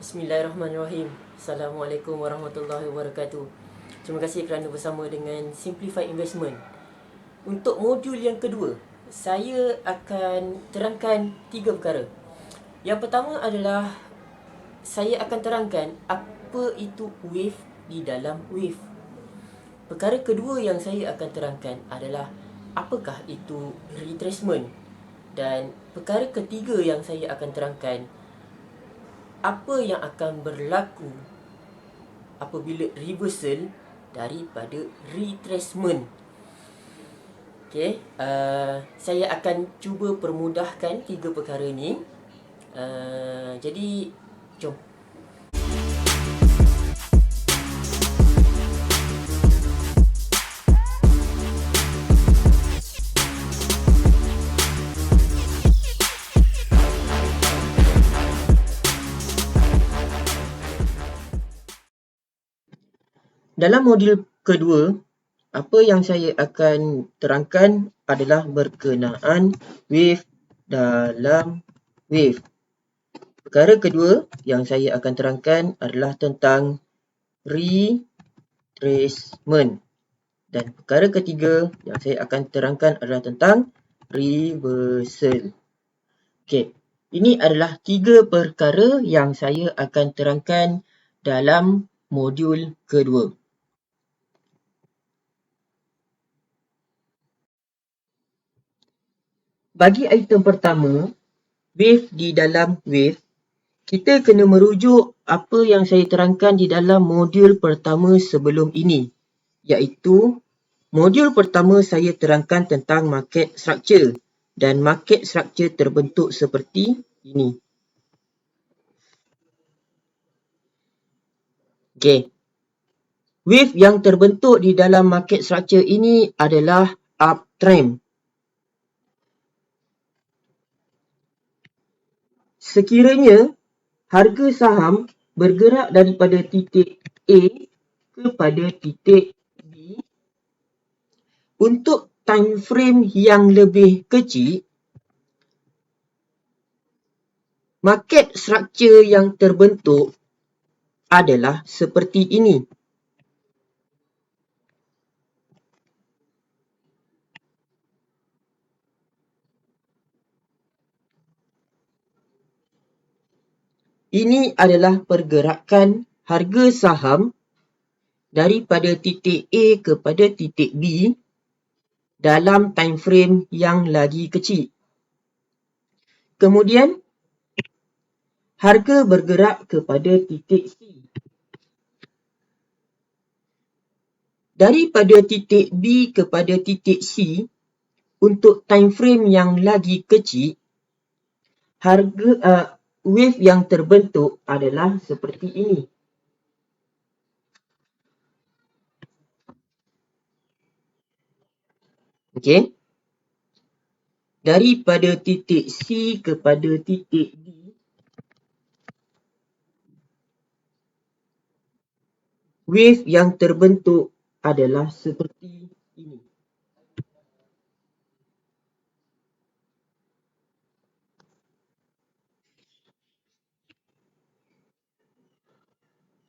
Bismillahirrahmanirrahim. Assalamualaikum warahmatullahi wabarakatuh. Terima kasih kerana bersama dengan Simplify Investment. Untuk modul yang kedua, saya akan terangkan 3 perkara. Yang pertama adalah saya akan terangkan apa itu wave di dalam wave. Perkara kedua yang saya akan terangkan adalah apakah itu retracement. Dan perkara ketiga yang saya akan terangkan, apa yang akan berlaku apabila reversal daripada retracement. Okey, saya akan cuba permudahkan 3 perkara ni. Jadi jom. Dalam modul kedua, apa yang saya akan terangkan adalah berkenaan wave dalam wave. Perkara kedua yang saya akan terangkan adalah tentang retracement. Dan perkara ketiga yang saya akan terangkan adalah tentang reversal. Okey, ini adalah 3 perkara yang saya akan terangkan dalam modul kedua. Bagi item pertama, wave di dalam wave, kita kena merujuk apa yang saya terangkan di dalam modul pertama sebelum ini, iaitu modul pertama saya terangkan tentang market structure, dan market structure terbentuk seperti ini. Okey. Wave yang terbentuk di dalam market structure ini adalah uptrend. Sekiranya harga saham bergerak daripada titik A kepada titik B, untuk time frame yang lebih kecil, market structure yang terbentuk adalah seperti ini. Ini adalah pergerakan harga saham daripada titik A kepada titik B dalam time frame yang lagi kecil. Kemudian, harga bergerak kepada titik C. Daripada titik B kepada titik C, untuk time frame yang lagi kecil, harga wave yang terbentuk adalah seperti ini. Okey. Daripada titik C kepada titik D, wave yang terbentuk adalah seperti ini.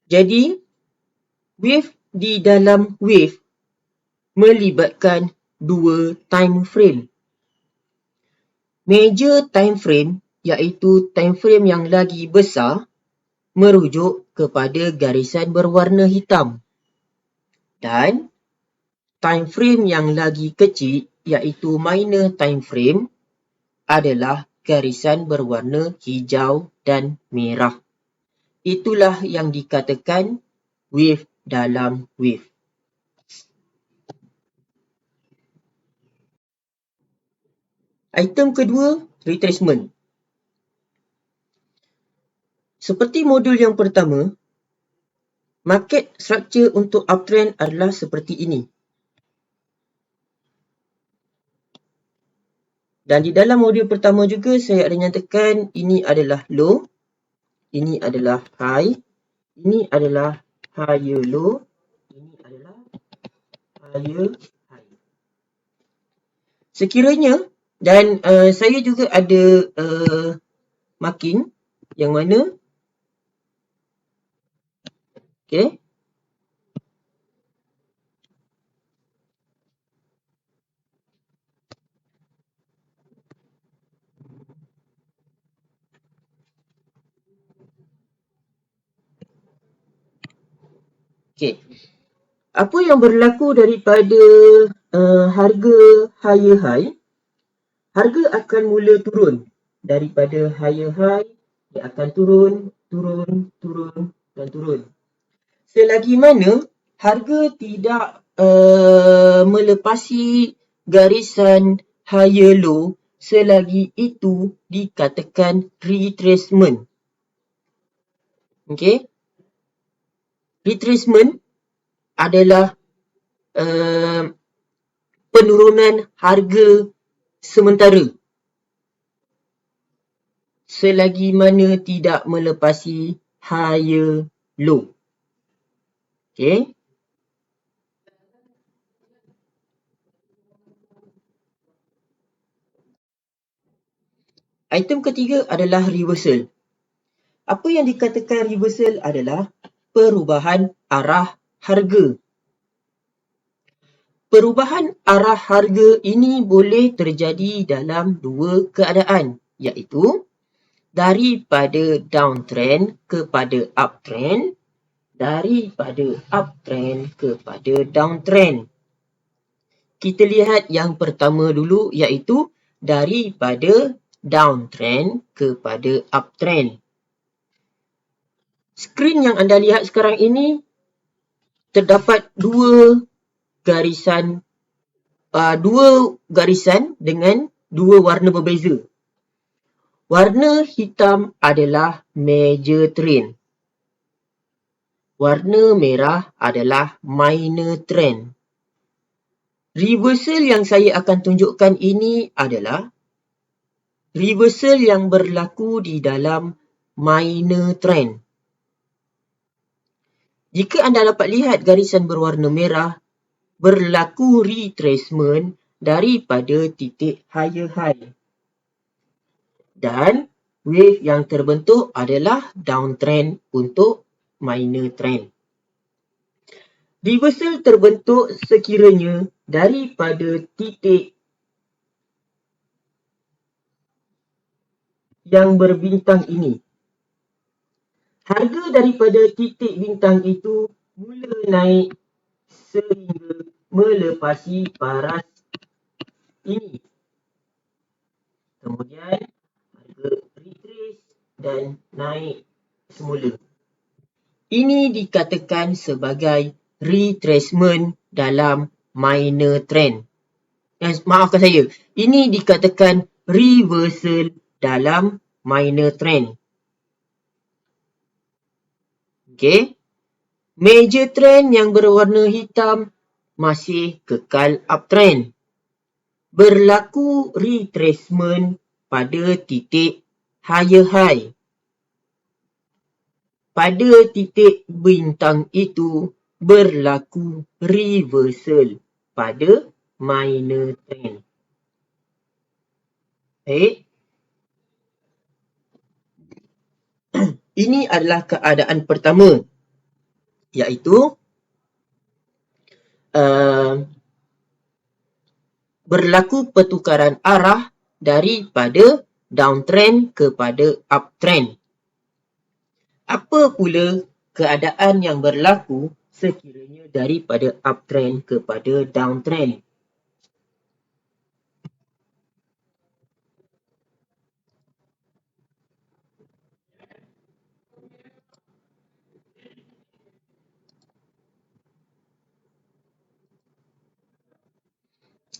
Jadi, wave di dalam wave melibatkan 2 time frame. Major time frame, iaitu time frame yang lagi besar, merujuk kepada garisan berwarna hitam. Dan time frame yang lagi kecil, iaitu minor time frame, adalah garisan berwarna hijau dan merah. Itulah yang dikatakan wave dalam wave. Item kedua, retracement. Seperti modul yang pertama, market structure untuk uptrend adalah seperti ini. Dan di dalam modul pertama juga saya ada nyatakan ini adalah low, ini adalah high, ini adalah higher low, ini adalah higher high. Sekiranya, dan saya juga ada marking yang mana Okey. Okey. Apa yang berlaku daripada harga higher high, harga akan mula turun. Daripada higher high, dia akan turun, turun, turun dan turun. Selagi mana harga tidak melepasi garisan higher low, selagi itu dikatakan retracement. Okey. Retracement adalah penurunan harga sementara selagi mana tidak melepasi higher low. Okey. Item ketiga adalah reversal. Apa yang dikatakan reversal adalah perubahan arah harga. Perubahan arah harga ini boleh terjadi dalam dua keadaan, iaitu daripada downtrend kepada uptrend, daripada uptrend kepada downtrend. Kita lihat yang pertama dulu, iaitu daripada downtrend kepada uptrend. Skrin yang anda lihat sekarang ini terdapat dua garisan dengan dua warna berbeza. Warna hitam adalah major trend. Warna merah adalah minor trend. Reversal yang saya akan tunjukkan ini adalah reversal yang berlaku di dalam minor trend. Jika anda dapat lihat garisan berwarna merah, berlaku retracement daripada titik higher high. Dan wave yang terbentuk adalah downtrend untuk minor trend. Reversal terbentuk sekiranya daripada titik yang berbintang ini. Harga daripada titik bintang itu mula naik sehingga melepasi paras ini. Kemudian harga retrace dan naik semula. Ini dikatakan sebagai retracement dalam minor trend. Maafkan saya, ini dikatakan reversal dalam minor trend. Okey. Major trend yang berwarna hitam masih kekal uptrend. Berlaku retracement pada titik higher high. Pada titik bintang itu berlaku reversal pada minor trend. Baik. Ini adalah keadaan pertama, iaitu berlaku pertukaran arah daripada downtrend kepada uptrend. Apa pula keadaan yang berlaku sekiranya daripada uptrend kepada downtrend?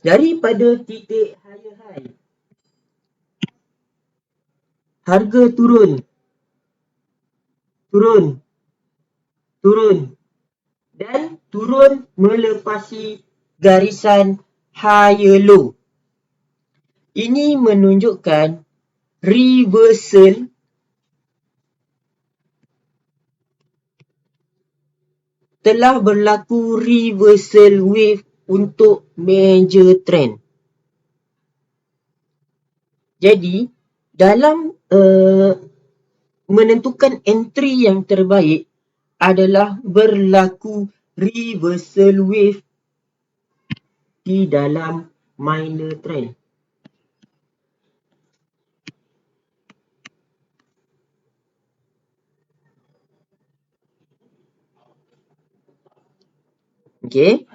Daripada titik higher high, harga turun, dan turun melepasi garisan higher low. Ini menunjukkan reversal telah berlaku reversal wave untuk major trend. Jadi, dalam menentukan entry yang terbaik, adalah berlaku reversal wave di dalam minor trend. Okey.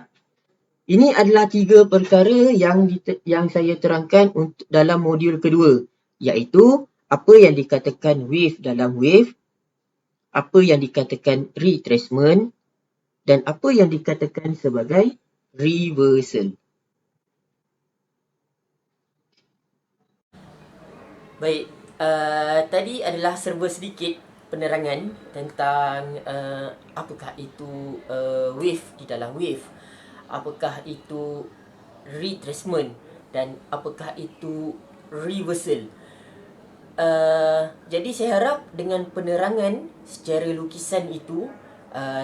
Ini adalah 3 perkara yang saya terangkan untuk dalam modul kedua, iaitu apa yang dikatakan wave dalam wave, apa yang dikatakan retracement dan apa yang dikatakan sebagai reversal. Baik, tadi adalah serba sedikit penerangan tentang apakah itu wave di dalam wave, apakah itu retracement dan apakah itu reversal. Jadi saya harap dengan penerangan secara lukisan itu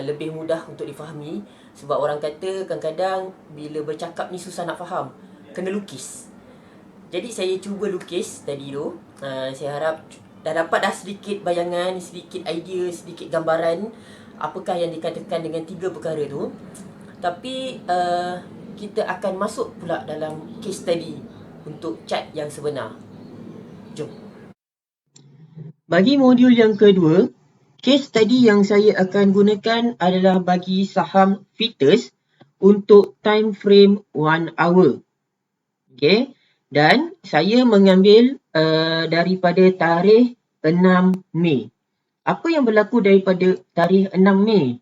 lebih mudah untuk difahami, sebab orang kata kadang-kadang bila bercakap ni susah nak faham, kena lukis. Jadi saya cuba lukis tadi tu. Saya harap dah sedikit bayangan, sedikit idea, sedikit gambaran apakah yang dikatakan dengan 3 perkara tu. Tapi kita akan masuk pula dalam case study untuk chart yang sebenar. Jom. Bagi modul yang kedua, case study yang saya akan gunakan adalah bagi saham Vitas untuk time frame 1 hour. Okey, dan saya mengambil daripada tarikh 6 Mei. Apa yang berlaku daripada tarikh 6 Mei?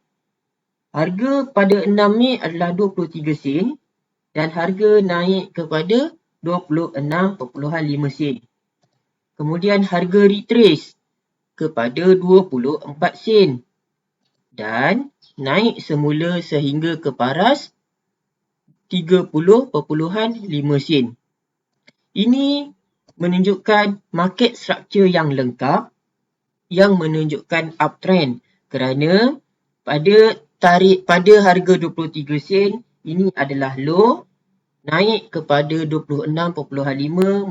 Harga pada 6 Mei adalah 23 sen dan harga naik kepada 26.5 sen. Kemudian harga retrace kepada 24 sen dan naik semula sehingga ke paras 30.5 sen. Ini menunjukkan market structure yang lengkap yang menunjukkan uptrend kerana pada harga 23 sen ini adalah low, naik kepada 26.5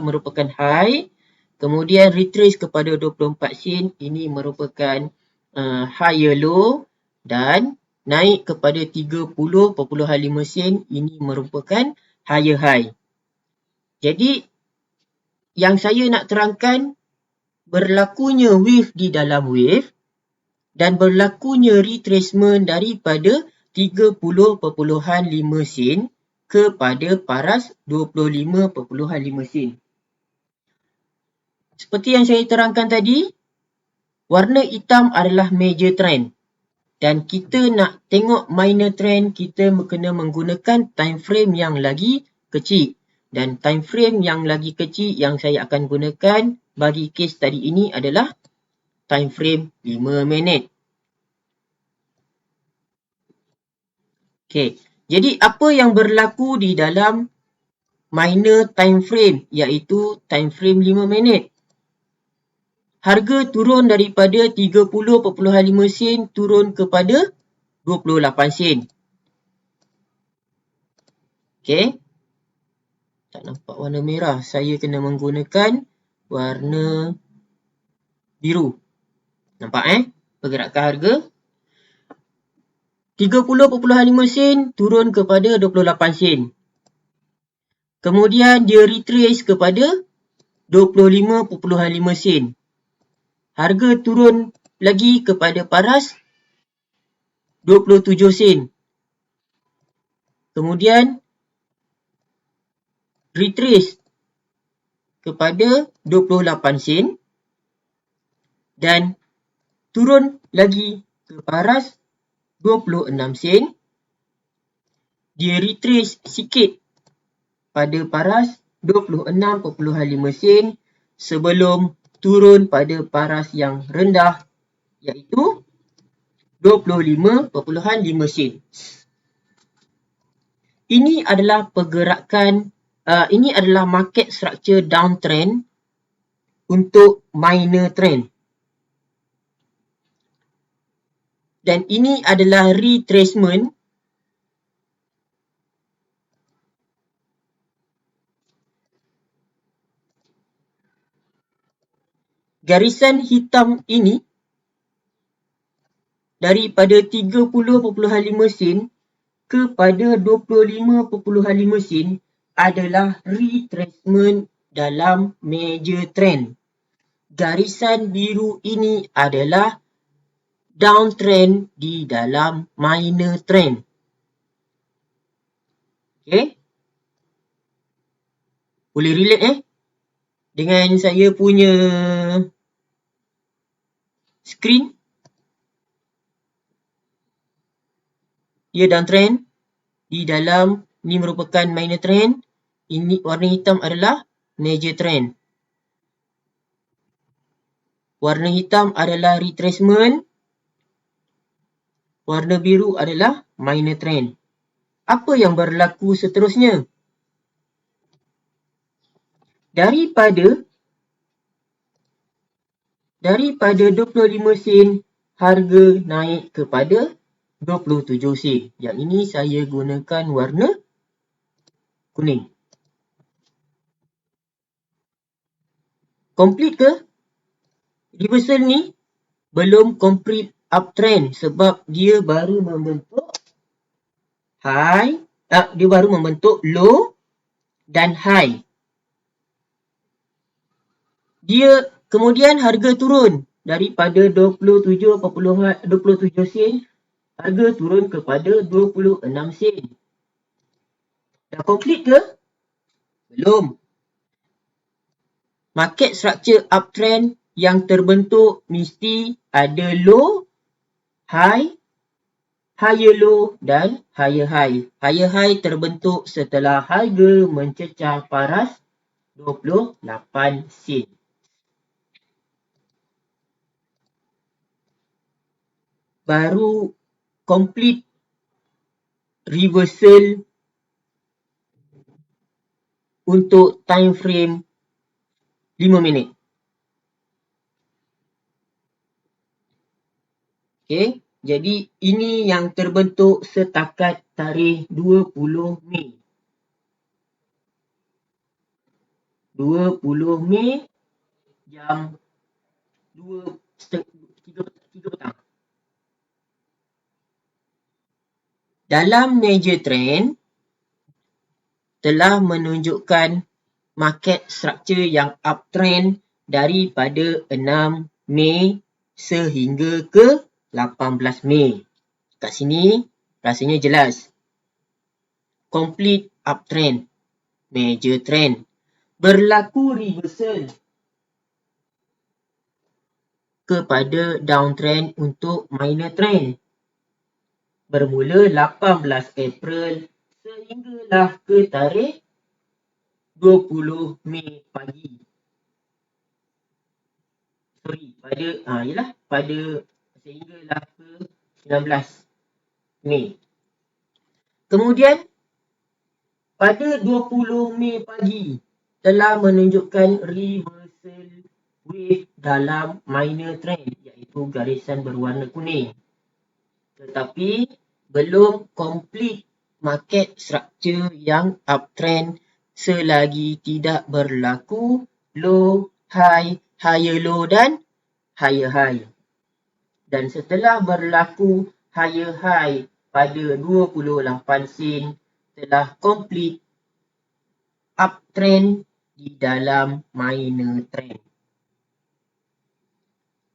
merupakan high, kemudian retrace kepada 24 sen ini merupakan higher low dan naik kepada 30.5 sen ini merupakan higher high. Jadi yang saya nak terangkan, berlakunya wave di dalam wave dan berlakunya retracement daripada 30.5 sen kepada paras 25.5 sen. Seperti yang saya terangkan tadi, warna hitam adalah major trend. Dan kita nak tengok minor trend, kita kena menggunakan time frame yang lagi kecil. Dan time frame yang lagi kecil yang saya akan gunakan bagi case tadi ini adalah time frame 5 minit. Okey, jadi apa yang berlaku di dalam minor time frame iaitu time frame 5 minit? Harga turun daripada 30.5 sen turun kepada 28 sen. Okey. Tak nampak warna merah. Saya kena menggunakan warna biru. Nampak pergerakan harga. 30.5 sen turun kepada 28 sen. Kemudian dia retrace kepada 25.5 sen. Harga turun lagi kepada paras 27 sen. Kemudian retrace kepada 28 sen dan turun lagi ke paras 26 sen. Dia retrace sikit pada paras 26.5 sen sebelum turun pada paras yang rendah iaitu 25.5 sen. Ini adalah ini adalah market structure downtrend untuk minor trend. Dan ini adalah retracement garisan hitam ini daripada 30.5 sen kepada 25.5 sen adalah retracement dalam major trend. Garisan biru ini adalah downtrend di dalam minor trend. Okay? Boleh relate dengan saya punya screen. Dia downtrend di dalam, ni merupakan minor trend. Ini warna hitam adalah major trend. Warna hitam adalah retracement. Warna biru adalah minor trend. Apa yang berlaku seterusnya? Daripada 25 sen harga naik kepada 27 sen. Yang ini saya gunakan warna kuning. Complete ke? Reversal ni belum complete uptrend sebab dia baru membentuk high, dia baru membentuk low dan high. Dia kemudian harga turun daripada 27 sen, harga turun kepada 26 sen. Dah complete ke? Belum. Market structure uptrend yang terbentuk mesti ada low, high, higher low dan higher high. Higher high terbentuk setelah harga mencecah paras 28 sen. Baru complete reversal untuk time frame 5 minit. Okay, jadi ini yang terbentuk setakat tarikh 20 Mei. 20 Mei jam 3 petang. Dalam major trend telah menunjukkan market structure yang uptrend daripada 6 Mei sehingga ke 18 Mei. Kat sini rasanya jelas. Complete uptrend, major trend. Berlaku reversal kepada downtrend untuk minor trend. Bermula 18 April sehinggalah ke tarikh 20 Mei pagi. Pada sehinggalah ke 19 Mei. Kemudian pada 20 Mei pagi telah menunjukkan reversal wave dalam minor trend iaitu garisan berwarna kuning. Tetapi belum complete market structure yang uptrend selagi tidak berlaku low, high, higher low dan higher high. Dan setelah berlaku higher high pada 28 sen telah complete uptrend di dalam minor trend.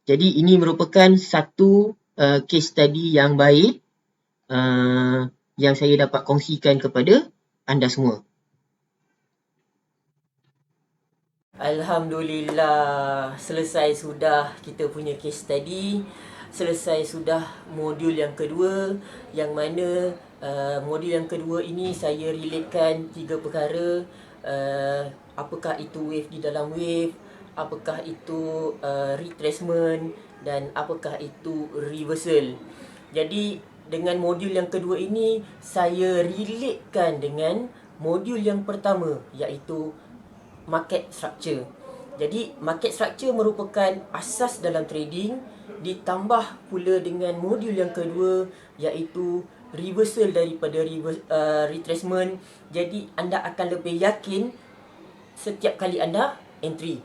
Jadi ini merupakan satu case study yang baik yang saya dapat kongsikan kepada anda semua. Alhamdulillah, selesai sudah kita punya case study. Selesai sudah modul yang kedua, yang mana modul yang kedua ini saya relatekan 3 perkara. Apakah itu wave di dalam wave, apakah itu retracement dan apakah itu reversal. Jadi dengan modul yang kedua ini saya relatekan dengan modul yang pertama iaitu market structure. Jadi market structure merupakan asas dalam trading, ditambah pula dengan modul yang kedua iaitu reversal daripada retracement. Jadi anda akan lebih yakin setiap kali anda entry.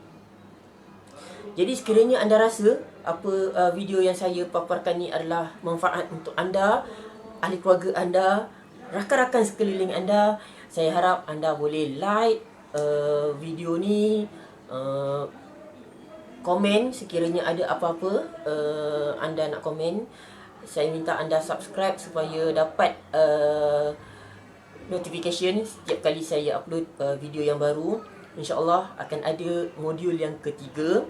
Jadi sekiranya anda rasa video yang saya paparkan ni adalah manfaat untuk anda, ahli keluarga anda, rakan-rakan sekeliling anda. Saya harap anda boleh like video ni, komen sekiranya ada apa-apa anda nak komen. Saya minta anda subscribe supaya dapat notification setiap kali saya upload video yang baru. InsyaAllah akan ada modul yang ketiga.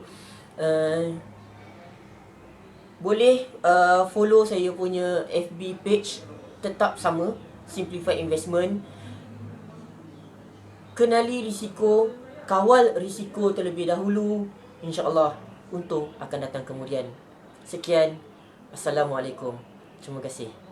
Boleh follow saya punya FB page, tetap sama, Simplify Investment. Kenali risiko, kawal risiko terlebih dahulu. InsyaAllah untung akan datang kemudian. Sekian. Assalamualaikum. Terima kasih.